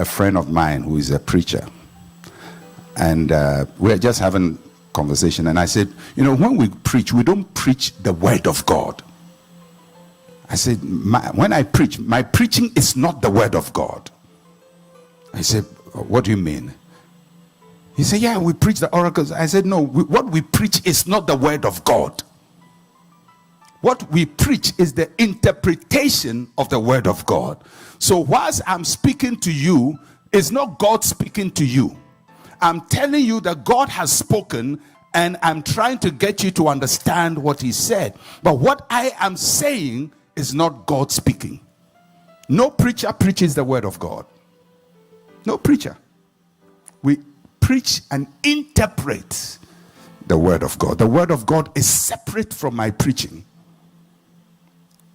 a friend of mine who is a preacher, and we're just having conversation, and I said, when we preach, we don't preach the word of God. I said, when I preach, my preaching is not the word of God. I said, what do you mean? He said, yeah, we preach the oracles. I said, no, what we preach is not the word of God. What we preach is the interpretation of the word of God. So whilst I'm speaking to you, it's not God speaking to you. I'm telling you that God has spoken, and I'm trying to get you to understand what he said. But what I am saying is not God speaking. No preacher preaches the word of God. No preacher. We preach and interpret the word of God. The word of God is separate from my preaching.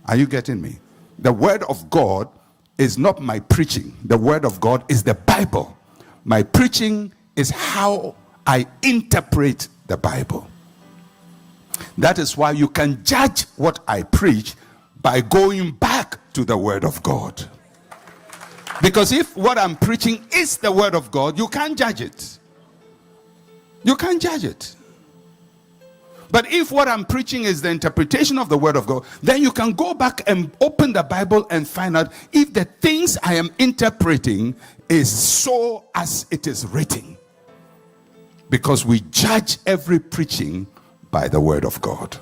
Are you getting me? The word of God is not my preaching. The word of God is the Bible. My preaching is how I interpret the Bible. That is why you can judge what I preach by going back to the word of God. Because if what I'm preaching is the word of God, you can't judge it. You can't judge it. But if what I'm preaching is the interpretation of the word of God, then you can go back and open the Bible and find out if the things I am interpreting is so as it is written. Because we judge every preaching by the word of God.